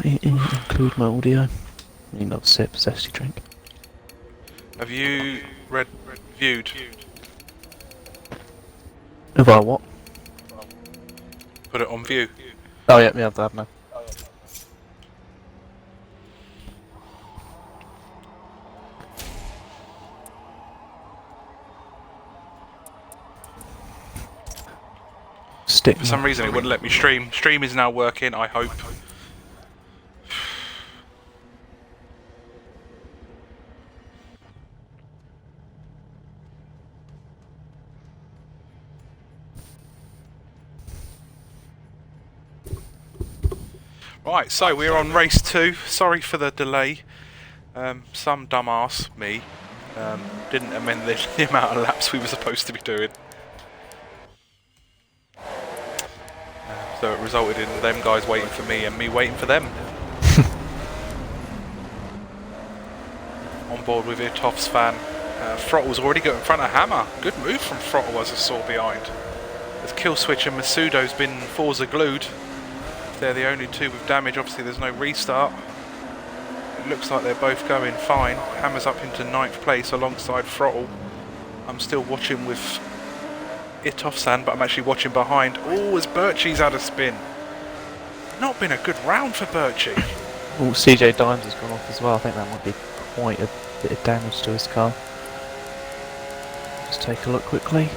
include my audio. You know, sip, zesty drink. Have you viewed? Have I what? Put it on view. Oh yeah, yeah, I've no. Stick. For some reason it wouldn't let me stream. Stream is now working, I hope. Right, so we're on race 2. Sorry for the delay. Some dumbass, me, didn't amend the amount of laps we were supposed to be doing. So it resulted in them guys waiting for me and me waiting for them. On board with Itoff's fan. Throttle's already got in front of Hammer. Good move from Throttle as I saw behind. As Killswitch and Masudo's been Forza glued. They're the only two with damage. Obviously there's no restart. It looks like they're both going fine. Hammer's up into 9th place alongside Throttle. I'm still watching with Itoff-san, but I'm actually watching behind. Oh, as Birchie's had a spin. Not been a good round for Birchie. Oh, CJ Dimes has gone off as well. I think that might be quite a bit of damage to his car. Just take a look quickly.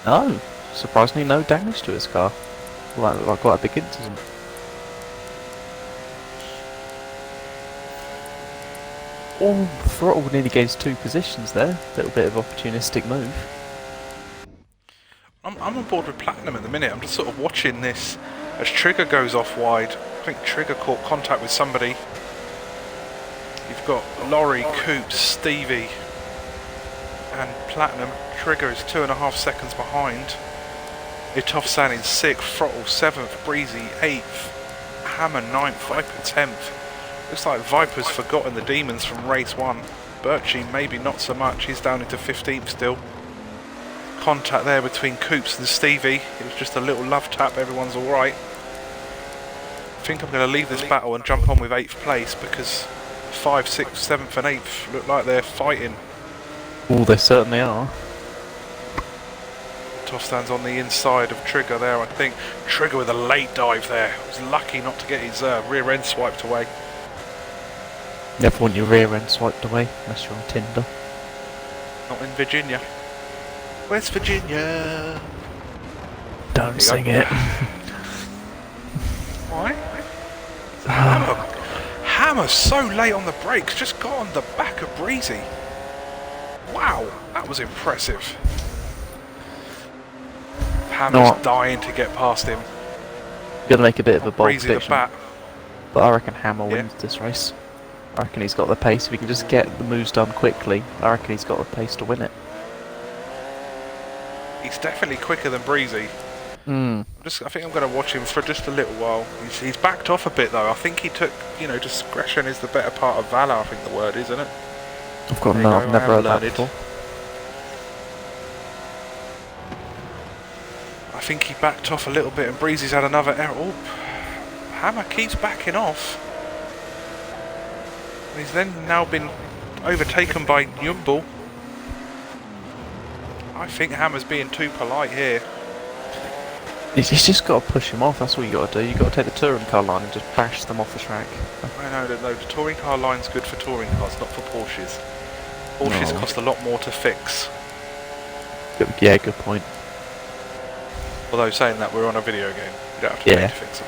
No, surprisingly no damage to his car. Well, that looked like quite a big incident. Oh, Throttle nearly gains 2 positions there. Little bit of opportunistic move. I'm on board with Platinum at the minute. I'm just sort of watching this as Trigger goes off wide. I think Trigger caught contact with somebody. You've got Laurie, Coops, Stevie and Platinum. Trigger is 2.5 seconds behind. Itoff-san in 6th, Throttle 7th, Breezy 8th, Hammer 9th, Viper 10th. Looks like Viper's forgotten the demons from race 1. Birchie maybe not so much, he's down into 15th still. Contact there between Coops and Stevie. It was just a little love tap, everyone's alright. I think I'm going to leave this battle and jump on with 8th place because 5, 6, 7th and 8th look like they're fighting. Oh, they certainly are. Toff-stand's on the inside of Trigger there, I think. Trigger with a late dive there. Was lucky not to get his rear end swiped away. Never want your rear end swiped away unless you're on Tinder. Not in Virginia. West Virginia. Don't sing it. Why? Hammer's so late on the brakes, just got on the back of Breezy. Wow, that was impressive. Hammer's dying to get past him. Gonna make a bit of a bold Breezy the prediction, bat. but I reckon Hammer wins this race. I reckon he's got the pace. If he can just get the moves done quickly, I reckon he's got the pace to win it. He's definitely quicker than Breezy. I think I'm going to watch him for just a little while. He's backed off a bit though. I think he took, you know, discretion is the better part of valour, I think the word is, isn't it? I've never heard that before. I think he backed off a little bit and Breezy's had another error. Oh, Hammer keeps backing off. And he's then now been overtaken by Nyumbel. I think Hammer's being too polite here. He's just got to push him off, that's what you got to do. You've got to take the touring car line and just bash them off the track. I know that the touring car line's good for touring cars, not for Porsches. Porsches cost a lot more to fix. Yeah, good point. Although saying that, we're on a video game. You don't have to pay to fix them.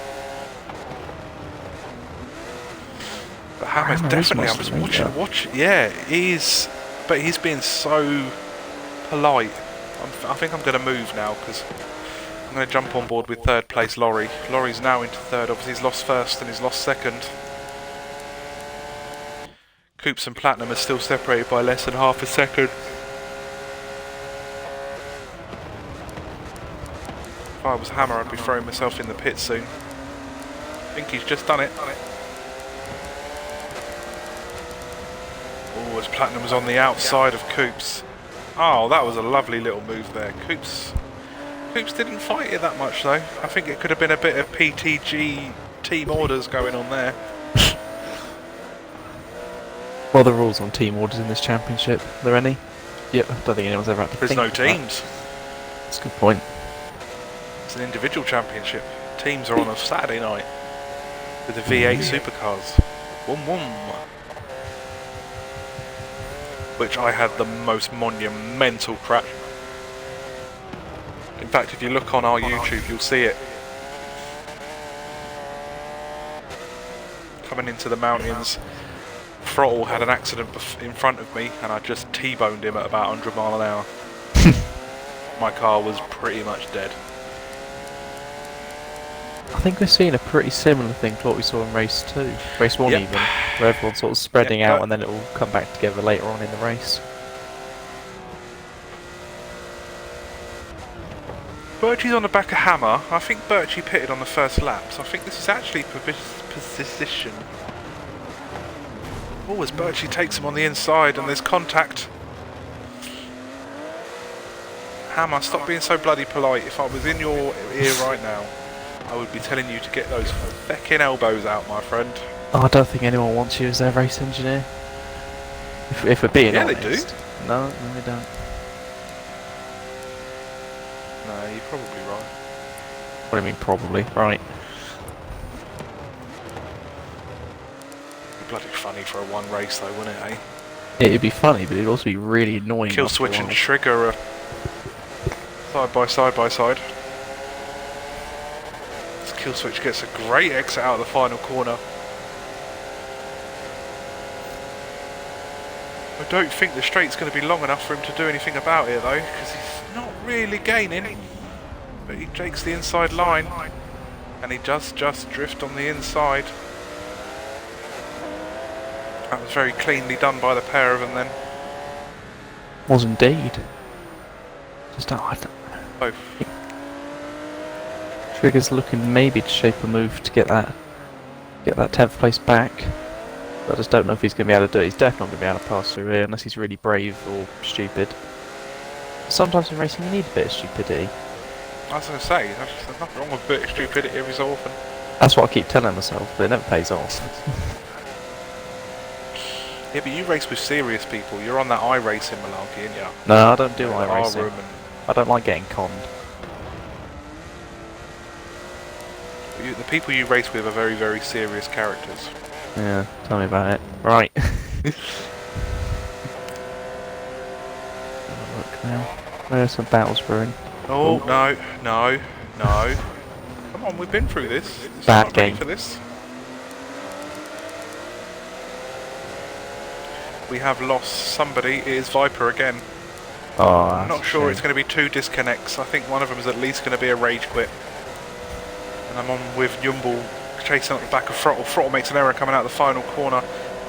But Hammer's definitely, I'm just watching. Yeah, but he's being so polite. I think I'm going to move now because I'm going to jump on board with 3rd place Laurie. Laurie's now into 3rd, obviously he's lost 1st and he's lost 2nd. Coops and Platinum are still separated by less than half a second. If I was Hammer, I'd be throwing myself in the pit soon. I think he's just done it. Oh, as Platinum was on the outside of Coops. Oh, that was a lovely little move there. Coops didn't fight it that much though. I think it could have been a bit of PTG team orders going on there. What are the rules on team orders in this championship? Are there any? Yep, I don't think anyone's ever had to There's think no of that. teams. That's a good point. It's an individual championship. Teams are on a Saturday night with the V8 supercars. Wum wum. Which I had the most monumental crash. In fact, if you look on our YouTube, you'll see it. Coming into the mountains, Throttle had an accident in front of me and I just T-boned him at about 100 mile an hour. My car was pretty much dead. I think we're seeing a pretty similar thing to what we saw in race 2. Race 1 Yep. even, where everyone's sort of spreading Yep, out and then it will come back together later on in the race. Birchie's on the back of Hammer. I think Birchie pitted on the first lap, so I think this is actually position. Oh, as Birchie takes him on the inside and there's contact. Hammer, stop being so bloody polite. If I was in your ear right now, I would be telling you to get those feckin' elbows out, my friend. Oh, I don't think anyone wants you as their race engineer. If we're being honest. Yeah, they do. No, they don't. No, you're probably right. What do you mean, probably? Right. It'd be bloody funny for a one race though, wouldn't it, eh? It'd be funny, but it'd also be really annoying. Kill after a switch and while. trigger are side by side. This kill switch gets a great exit out of the final corner. I don't think the straight's going to be long enough for him to do anything about it though, because he's not really gaining. But he takes the inside line, and he just drift on the inside. That was very cleanly done by the pair of them then. Was indeed. Just I don't Both. Trigger's looking maybe to shape a move to get that 10th place back. But I just don't know if he's going to be able to do it. He's definitely not going to be able to pass through here unless he's really brave or stupid. Sometimes in racing you need a bit of stupidity. I was going to say, there's nothing wrong with a bit of stupidity every so often. That's what I keep telling myself, but it never pays off. Yeah, but you race with serious people. You're on that iRacing malarkey, ain't you? No, I don't do Like iRacing. R-room I don't like getting conned. and the people you race with are very, very serious characters. Yeah, tell me about it. Right. Look now. There's some battles brewing. Oh, no. Come on, we've been through this. It's Bad not ready game. for this. We have lost somebody. It is Viper again. Oh, I'm not sure it's going to be 2 disconnects. I think one of them is at least going to be a rage quit. And I'm on with Yumble chasing up the back of Throttle. Throttle makes an error coming out of the final corner.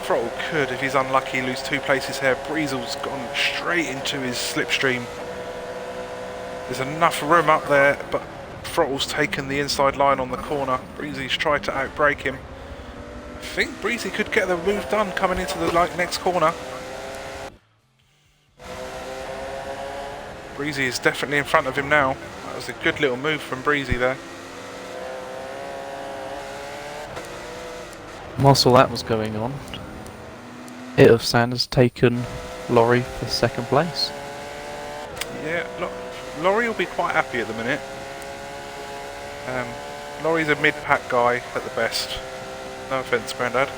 Throttle could, if he's unlucky, lose 2 places here. Breezel's gone straight into his slipstream. There's enough room up there, but Throttle's taken the inside line on the corner. Breezy's tried to outbrake him. I think Breezy could get the move done coming into the next corner. Breezy is definitely in front of him now. That was a good little move from Breezy there. Whilst all that was going on, Itofsan has taken Laurie for 2nd place. Yeah, look, Laurie will be quite happy at the minute. Laurie's a mid-pack guy at the best. No offence, Grandad.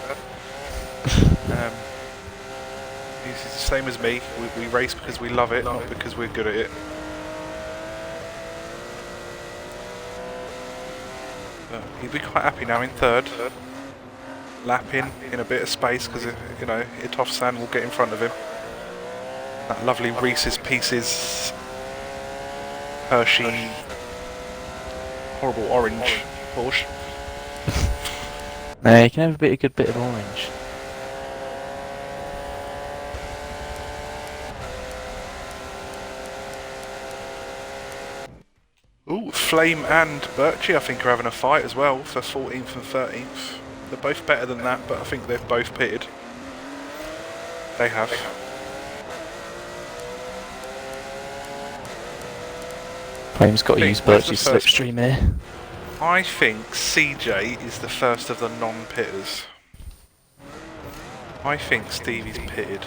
He's the same as me. We race because we love it, not because we're good at it. But he'd be quite happy now in 3rd. Lapping in a bit of space because, you know, Itofsan will get in front of him. That lovely Reese's Pieces Hershey horrible orange Porsche. Nah, you can have a good bit of orange. Ooh, Flame and Birchie I think are having a fight as well for 14th and 13th. They're both better than that, but I think they've both pitted. They have. Flame's got to use Where's the Birchie's first- slipstream here. I think CJ is the first of the non-pitters. I think Stevie's pitted.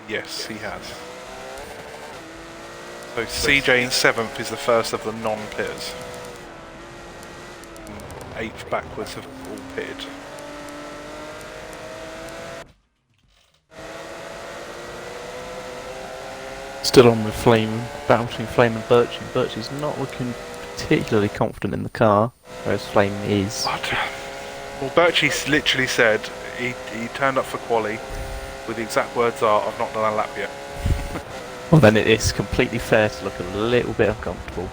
Yes, he has. So CJ in 7th is the first of the non-pitters. 8th backwards have all pitted. Still on with Flame, battle between Flame and Birchie. Birchie's not looking particularly confident in the car, whereas Flame is. What? Well, Birchie literally said he turned up for quali with the exact words are, "I've not done a lap yet." Well, then it is completely fair to look a little bit uncomfortable.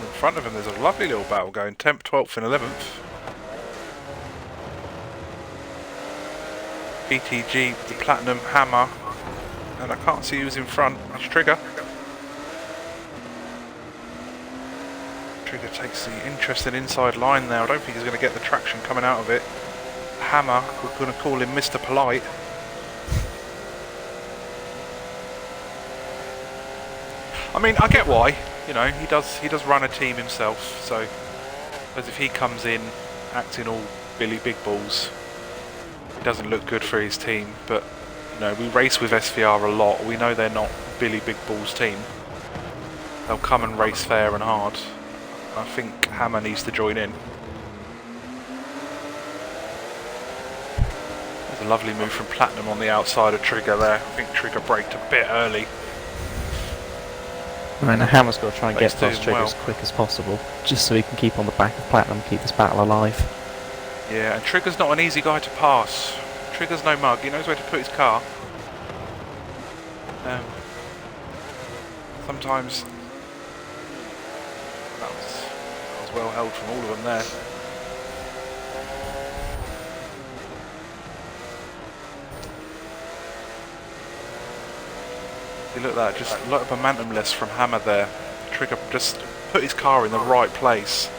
In front of him there's a lovely little battle going, 10th, 12th and 11th. BTG, the Platinum, Hammer, and I can't see who's in front. It's Trigger. Trigger takes the interesting inside line there. I don't think he's going to get the traction coming out of it. Hammer, we're going to call him Mr. Polite. I mean, I get why. You know, he does run a team himself. So, as if he comes in acting all Billy Big Balls, it doesn't look good for his team. But you know, we race with SVR a lot. We know they're not Billy Big Balls team. They'll come and race fair and hard. I think Hammer needs to join in. There's a lovely move from Platinum on the outside of Trigger there. I think Trigger braked a bit early. I mean, Hammer's got to try and But get he's past doing Trigger well. as quick as possible, just so he can keep on the back of Platinum, keep this battle alive. Yeah, and Trigger's not an easy guy to pass. Trigger's no mug, he knows where to put his car. Sometimes that was well held from all of them there. See, look at that, just a lot of momentumless from Hammer there. Trigger just put his car in the right place.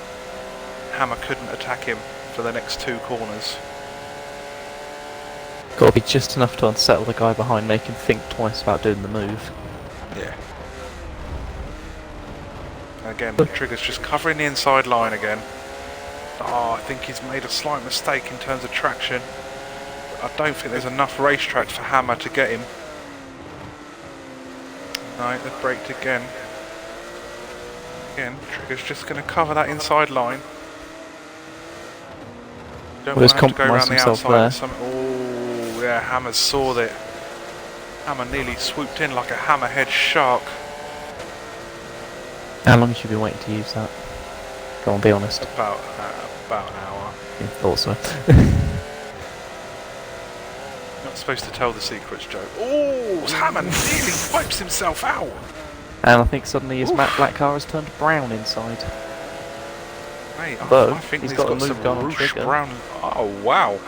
Hammer couldn't attack him for the next 2 corners. Got to be just enough to unsettle the guy behind, make him think twice about doing the move. Yeah. Again, Trigger's just covering the inside line again. Oh, I think he's made a slight mistake in terms of traction. I don't think there's enough racetrack for Hammer to get him. No, they've braked again. Again, Trigger's just going to cover that inside line. Don't Well, he's want to have to go around compromised the himself outside. there. Oh, yeah, Hammer saw that. Hammer nearly swooped in like a hammerhead shark. How long have you been waiting to use that? Go on, be honest. About an hour. Yeah, thought so. Not supposed to tell the secrets, Joe. Oh, Hammer nearly wipes himself out. And I think suddenly his matte black car has turned brown inside. Mate, Though, I think he's he's got a got move some going on Rouge Trigger. brown. Oh wow!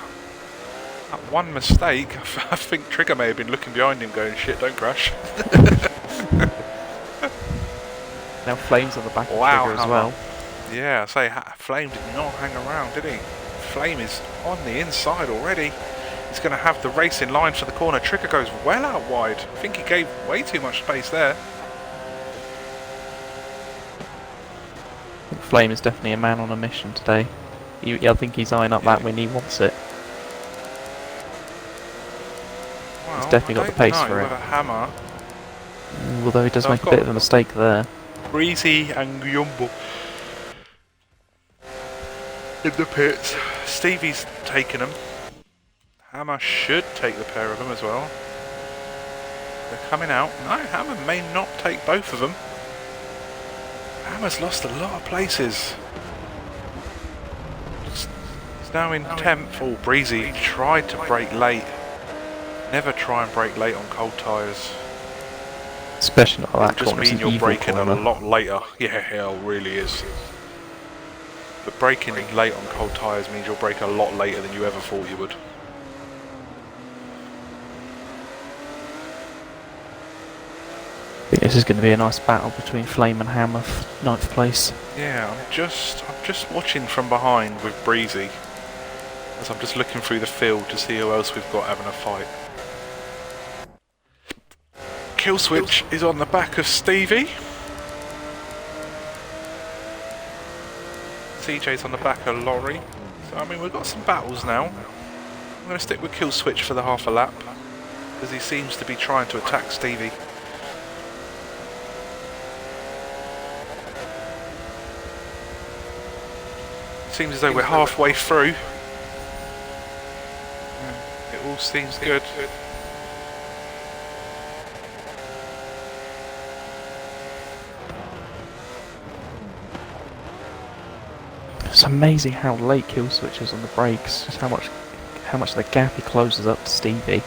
That one mistake, I think Trigger may have been looking behind him, going, "Shit, don't crash." Now Flame's on the back of Wow, Trigger as Hammer. well. Yeah, I say Flame did not hang around, did he? Flame is on the inside already. He's going to have the racing line for the corner. Trigger goes well out wide. I think he gave way too much space there. I think Flame is definitely a man on a mission today. I think he's eyeing up that win, he wants it. Well, definitely got the pace I don't for know it. whether Hammer, Although he does So make I've a bit got- of a mistake there. Breezy and Yumbo in the pits. Stevie's taken them. Hammer should take the pair of them as well. They're coming out. No, Hammer may not take both of them. Hammer's lost a lot of places. He's now in 10th. Oh, Breezy tried to brake late. Never try and brake late on cold tyres. Especially not that Just corner. It's mean an you're evil braking a corner. lot later. Yeah, it really is. But braking late on cold tyres means you'll brake a lot later than you ever thought you would. I think this is going to be a nice battle between Flame and Hammer, 9th place. Yeah, I'm just watching from behind with Breezy, as I'm just looking through the field to see who else we've got having a fight. Kill switch is on the back of Stevie. CJ's on the back of Laurie. So I mean, we've got some battles now. I'm going to stick with Kill switch for the half a lap because he seems to be trying to attack Stevie. Seems as though we're halfway through. It all seems good. It's amazing how late kill switch is on the brakes. Just how much of the gap he closes up to Stevie.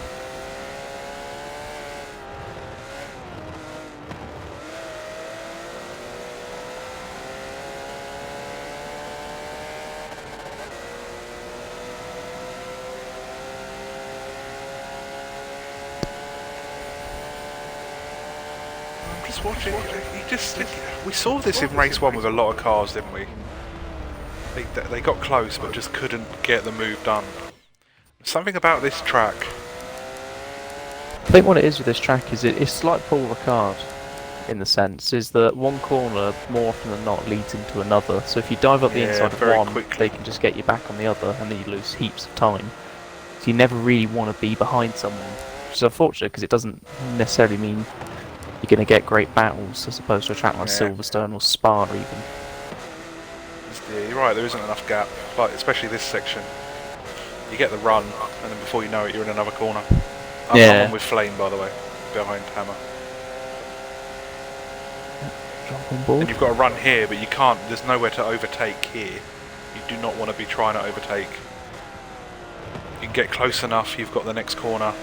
Watching, we saw this in race 1 with a lot of cars, didn't we? They got close but just couldn't get the move done. Something about this track. I think what it is with this track is it's like Paul Ricard in the sense is that one corner more often than not leads into another. So if you dive up the inside of one, quickly, they can just get you back on the other, and then you lose heaps of time. So you never really want to be behind someone, which is unfortunate because it doesn't necessarily mean you're going to get great battles as opposed to a track like Silverstone or Spa even. Yeah, you're right, there isn't enough gap, like especially this section. You get the run, and then before you know it, you're in another corner. I'm on with Flame, by the way, behind Hammer. Jump on board. And you've got to run here, but you can't, there's nowhere to overtake here. You do not want to be trying to overtake. You can get close enough, you've got the next corner.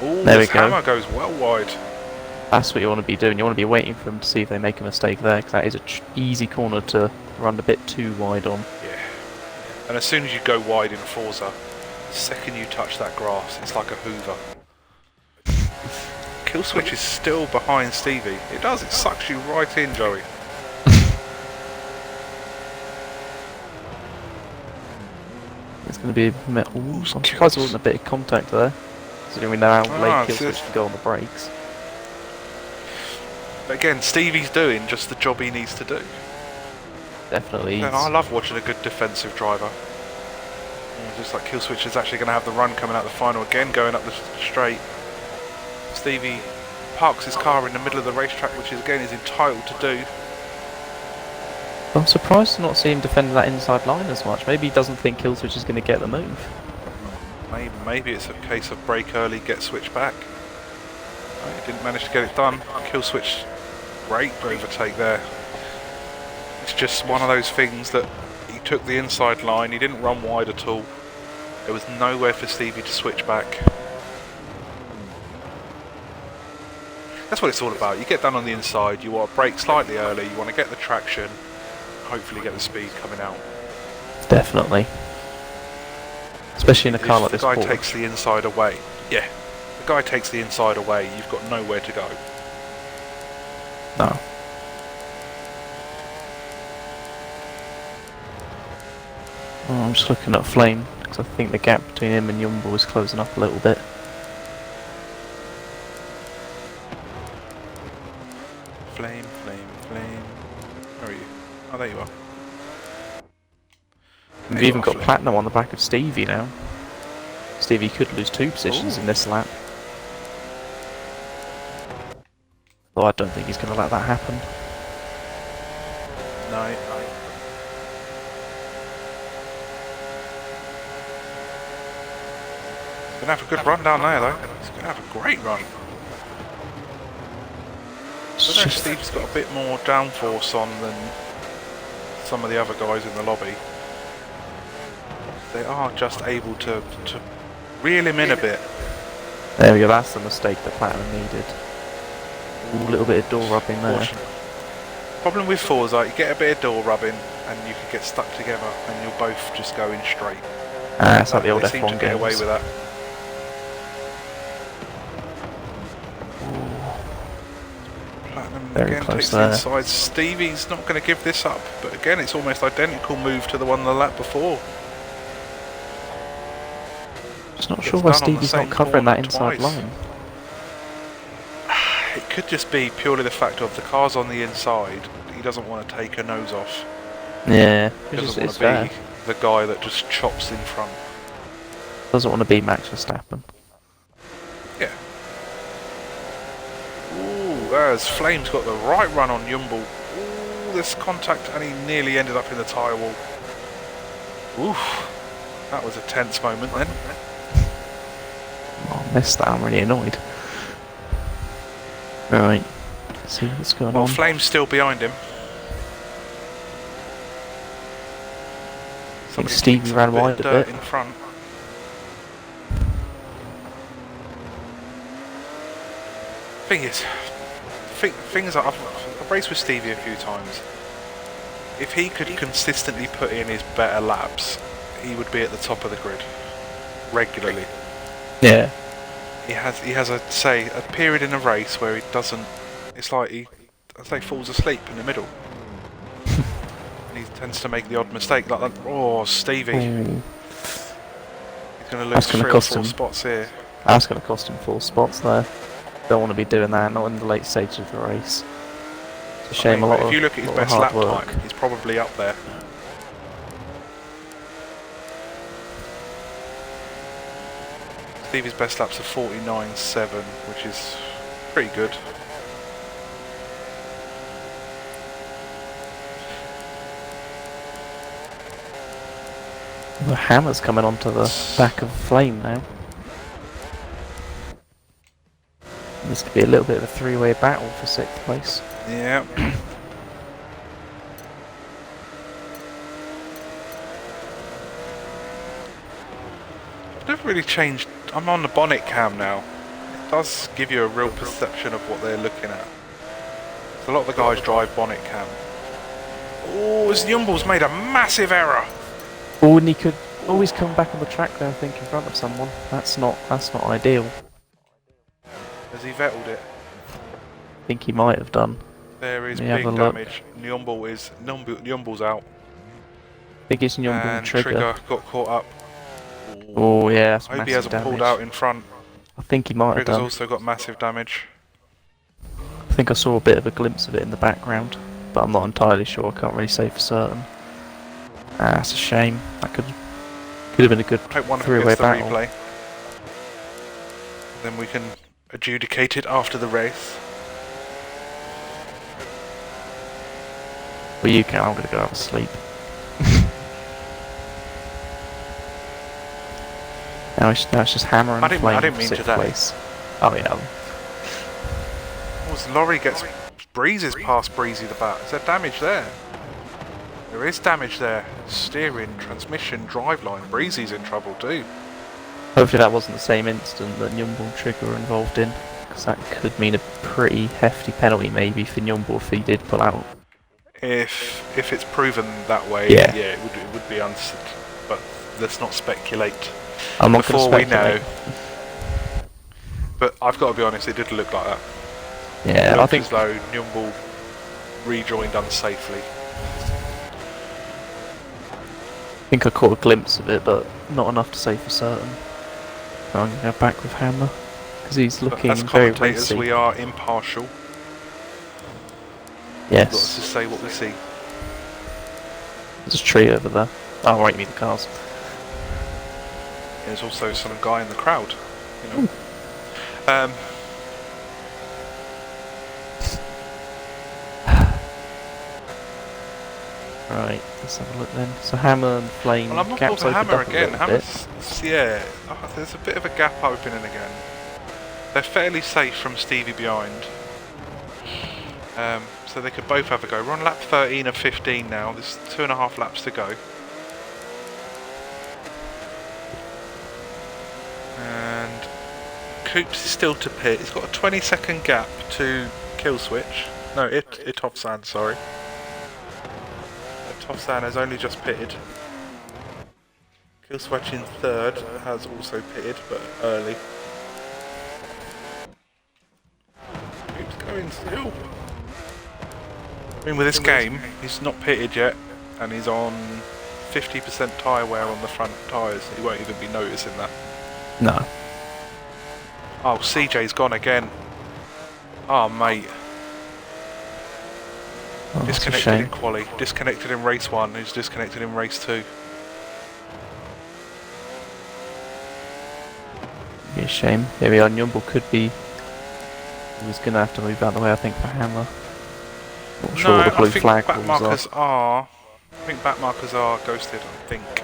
Oh, this Hammer goes well wide. That's what you want to be doing. You want to be waiting for them to see if they make a mistake there, because that is an easy corner to run a bit too wide on. Yeah. And as soon as you go wide in Forza, the second you touch that grass, it's like a hoover. Kill switch is still behind Stevie. It does, it sucks you right in, Joey. It's going to be a metal. I'm surprised there wasn't a bit of contact there, considering we know how late kill switch can go on the brakes. But again, Stevie's doing just the job he needs to do. Definitely. And I love watching a good defensive driver. Just like Kill switch is actually going to have the run coming out the final again, going up the straight. Stevie parks his car in the middle of the racetrack, which is again is entitled to do. I'm surprised to not see him defending that inside line as much. Maybe he doesn't think Kill switch is going to get the move. Maybe it's a case of brake early, get switch back. He didn't manage to get it done. Kill switch, great overtake there. It's just one of those things that he took the inside line, he didn't run wide at all. There was nowhere for Stevie to switch back. That's what it's all about. You get done on the inside, you want to brake slightly early, you want to get the traction, hopefully get the speed coming out. Definitely. Especially in a car like this. If the guy takes the inside away, yeah. The guy takes the inside away, you've got nowhere to go. No. Oh, I'm just looking at Flame, because I think the gap between him and Jumbo is closing up a little bit. Flame. Where are you? Oh, there you are. We've even got Platinum on the back of Stevie now. Stevie could lose 2 positions in this lap. Though I don't think he's going to let that happen. No. He's going to have a good run down there though. He's going to have a great run. I don't know if Steve's got a bit more downforce on than some of the other guys in the lobby. They are just able to reel him in a bit. There we go, that's the mistake that Platinum needed. A little bit of door rubbing there. Problem with Forza, you get a bit of door rubbing and you can get stuck together and you'll both just go in straight. That's like the old F1 games. They seem to get away with that. Platinum Very again close takes there. the inside. Stevie's not going to give this up, but again it's almost identical move to the one the lap before. Just not sure why Stevie's not covering that inside line. It could just be purely the fact of the car's on the inside. He doesn't want to take a nose off. Yeah, He doesn't want it's to fair. be the guy that just chops in front. Doesn't want to be Max Verstappen. Yeah. Ooh, there's Flame's got the right run on Jumbo. Ooh, this contact, and he nearly ended up in the tyre wall. Oof, that was a tense moment then. Oh, I missed that. I'm really annoyed. Right, let's see what's going Well, on. Flame's still behind him. I think Somebody Stevie kicks ran a bit wide of a dirt bit. in front. Thing is, I've raced with Stevie a few times. If he could consistently put in his better laps, he would be at the top of the grid regularly. Yeah. He has a period in a race where he doesn't. It's like he falls asleep in the middle, and he tends to make the odd mistake like that. Oh, Stevie! Ooh. He's going to lose That's gonna 3 or cost 4 him. spots here. That's going to cost him 4 spots there. Don't want to be doing that, not in the late stages of the race. It's a shame. If you look at his best lap work. time, he's probably up there. Stevie's best laps are 49.7, which is pretty good. The hammer's coming onto the back of Flame now. This could be a little bit of a 3-way battle for 6th place. Yeah. I've never really changed. I'm on the bonnet cam now. It does give you a real perception of what they're looking at. So a lot of the guys drive bonnet cam. Oh, Jumbo's made a massive error. Oh, and he could always come back on the track there, I think, in front of someone. That's not ideal. Has he vetted it? I think he might have done. There is Let me big have a look. damage. Jumbo's out. I think it's Nyombu And and Trigger. got caught up. Oh yeah, that's I hope he massive hasn't pulled damage. out in front. I think he might have Trigger's done. also got massive damage. I think I saw a bit of a glimpse of it in the background, but I'm not entirely sure. I can't really say for certain. Ah, that's a shame. That could have been a good I hope one of them 3-way gets the battle. replay. Then we can adjudicate it after the race. Well, you can. I'm going to go have a sleep. now it's just Hammer and Flame. I didn't mean for to 6th that. place. Oh yeah. Oh, as Lorry breezes past Breezy the Bat. Is there damage there? There is damage there. Steering, transmission, driveline. Breezy's in trouble too. Hopefully that wasn't the same incident that Nyombu and Trigger were involved in, because that could mean a pretty hefty penalty maybe for Nyombu if he did pull out. If it's proven that way, Yeah. it would be but let's not speculate. I'm not Before going we to know. speculate. But I've got to be honest, it did look like that. Yeah, It I looked think as though Nyumbu rejoined unsafely. I caught a glimpse of it, but not enough to say for certain. So I'm going to go back with Hammer, because he's But looking as very commentators, racy. we are impartial. We've got to Yes, say what we see. there's a tree over there. Oh, right, you mean the cars. There's also some guy in the crowd, you know. Right, let's have a look then. So Hammer and Flame Well, I'm not gaps talking opened Hammer up again. a little bit. Hammer's, yeah, there's a bit of a gap opening again. They're fairly safe from Stevie behind. So they could both have a go. We're on lap 13 of 15 now. There's 2.5 laps to go. And Coops is still to pit. He's got a 20-second gap to kill switch. No, Itofsan, sorry. Itofsan has only just pitted. Kill switch in third has also pitted, but early. Coops going still. I mean, with this game, he's not pitted yet, and he's on 50% tyre wear on the front tyres. He won't even be noticing that. No. Oh, CJ's gone again. Oh, mate. Oh, that's a Disconnected shame. in quali. Disconnected in race 1. Who's disconnected in race 2. Be a shame. Maybe our Nyumble could be. He was going to have to move out of the way, I think, for Hammer. Not sure what the blue I think flag back rules markers are. I think back markers are ghosted, I think.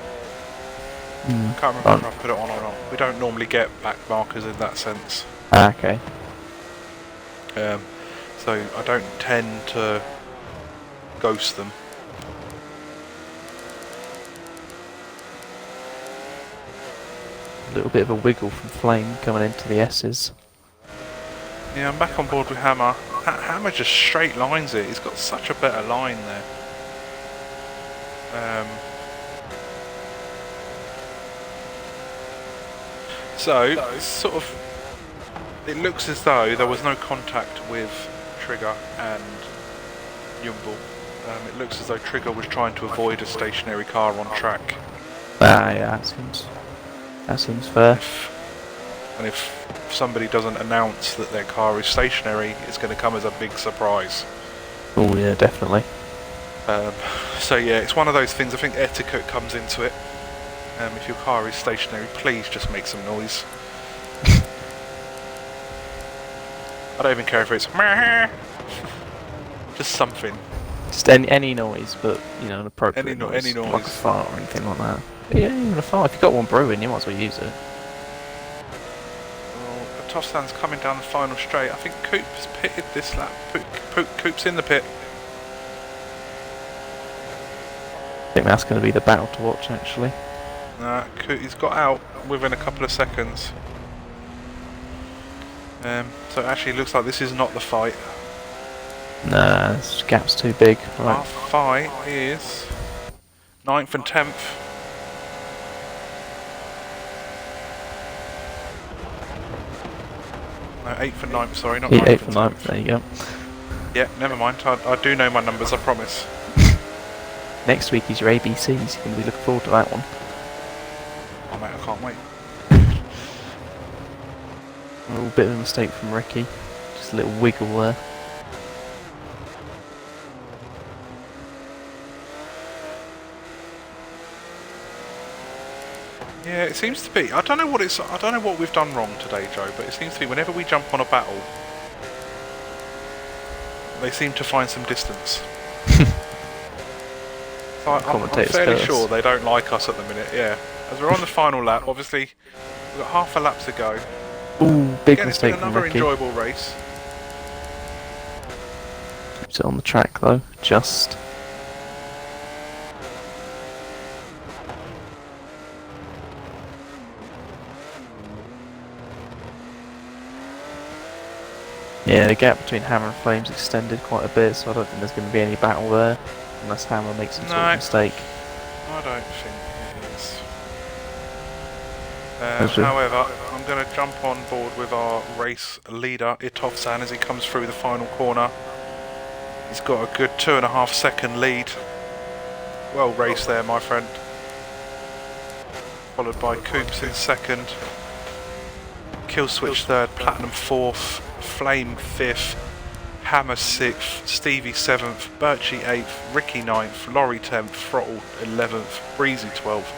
Hmm. Can't remember if I put it on or not. We don't normally get back markers in that sense. Ah, okay. So I don't tend to ghost them. A little bit of a wiggle from Flame coming into the S's. Yeah, I'm back on board with Hammer. Hammer just straight lines it. He's got such a better line there. So, it's sort of, it looks as though there was no contact with Trigger and Yumble. It looks as though Trigger was trying to avoid a stationary car on track. Ah, yeah, that seems fair. And if somebody doesn't announce that their car is stationary, it's going to come as a big surprise. Oh yeah, definitely. So yeah, it's one of those things. I think etiquette comes into it. If your car is stationary, please just make some noise. I don't even care if it's just something. Just any noise, but you know, an appropriate Any noise. like a fart or anything like that. Yeah, even a fart. If you've got one brewing, you might as well use it. Well, the Toscan's coming down the final straight. I think Coop has pitted this lap. Coop's in the pit. I think that's going to be the battle to watch, actually. He's got out within a couple of seconds. So it actually looks like this is not the fight. Nah, this gap's too big. Right. Our fight is 9th and 10th. No, 8th and 9th, sorry, not 9th Yeah, 8th and and 10th. 9th, there you go. Yeah, never mind. I do know my numbers, I promise. Next week is your ABCs. You're going to be looking forward to that one. Oh mate, I can't wait. A little bit of a mistake from Ricky. Just a little wiggle there. Yeah, it seems to be. I don't know what we've done wrong today, Joe, but it seems to be whenever we jump on a battle, they seem to find some distance. So I'm fairly sure they don't like us at the minute, yeah. As we're on the final lap, obviously, we've got half a lap to go. Ooh, big Again, mistake it's been from another Ricky. enjoyable race. Keeps it on the track though, just. Yeah, the gap between Hammer and Flame's extended quite a bit, so I don't think there's going to be any battle there, unless Hammer makes some sort of mistake. I don't think it is. However, I'm going to jump on board with our race leader, Itov-san, as he comes through the final corner. He's got a good 2.5 second lead. Well raced there, my friend. Followed by Coops in second. Killswitch third, Platinum fourth, Flame fifth, Hammer sixth, Stevie seventh, Birchie eighth, Ricky ninth, Laurie 10th, Throttle 11th, Breezy 12th,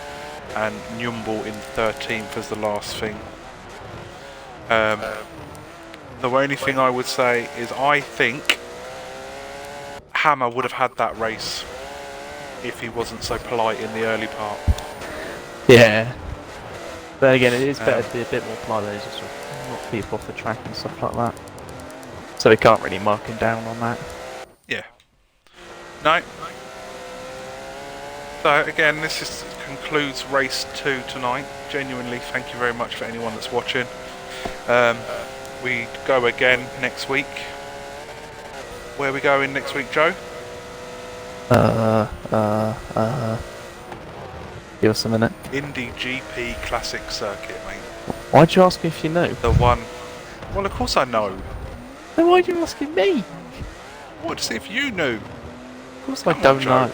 and Nyumble in 13th as the last thing. The only thing I would say is I think Hammer would have had that race if he wasn't so polite in the early part. Yeah. But again, it is better to be a bit more polite than just knock people off the track and stuff like that. So we can't really mark him down on that. Yeah. No. So again, this concludes race 2 tonight. Genuinely, thank you very much for anyone that's watching. We go again next week. Where are we going next week, Joe? Give us a minute. Indy GP Classic Circuit, mate. Why'd you ask me if you know? The one. Well, of course I know. Then why'd you asking me? I wanted to see if you knew. Of course I don't know.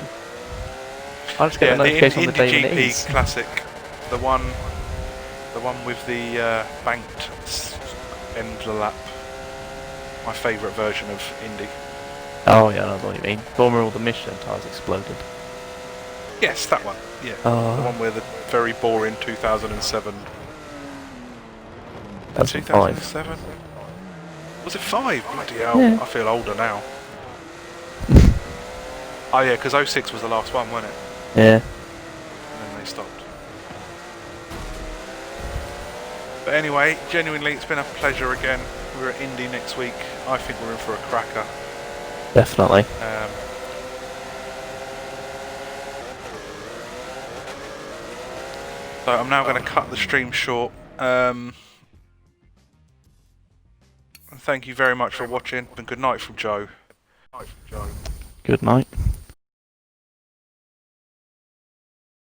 I just get a notification on the day when it Indy is. GP Classic. The one with the banked end of the lap. my favourite version of Indy. Oh yeah, I know what you mean. The one where all the Michelin tires exploded. Yes, that one. Yeah, Oh. the one where the very boring 2007. That's 2007. Was it 5? Bloody hell! Yeah. I feel older now. Oh yeah, because 06 was the last one, wasn't it? Yeah. And then they stopped. But anyway, genuinely, it's been a pleasure again. We're at Indy next week. I think we're in for a cracker. Definitely. So I'm now going to cut the stream short. And thank you very much for watching, and good night from Joe. Good night.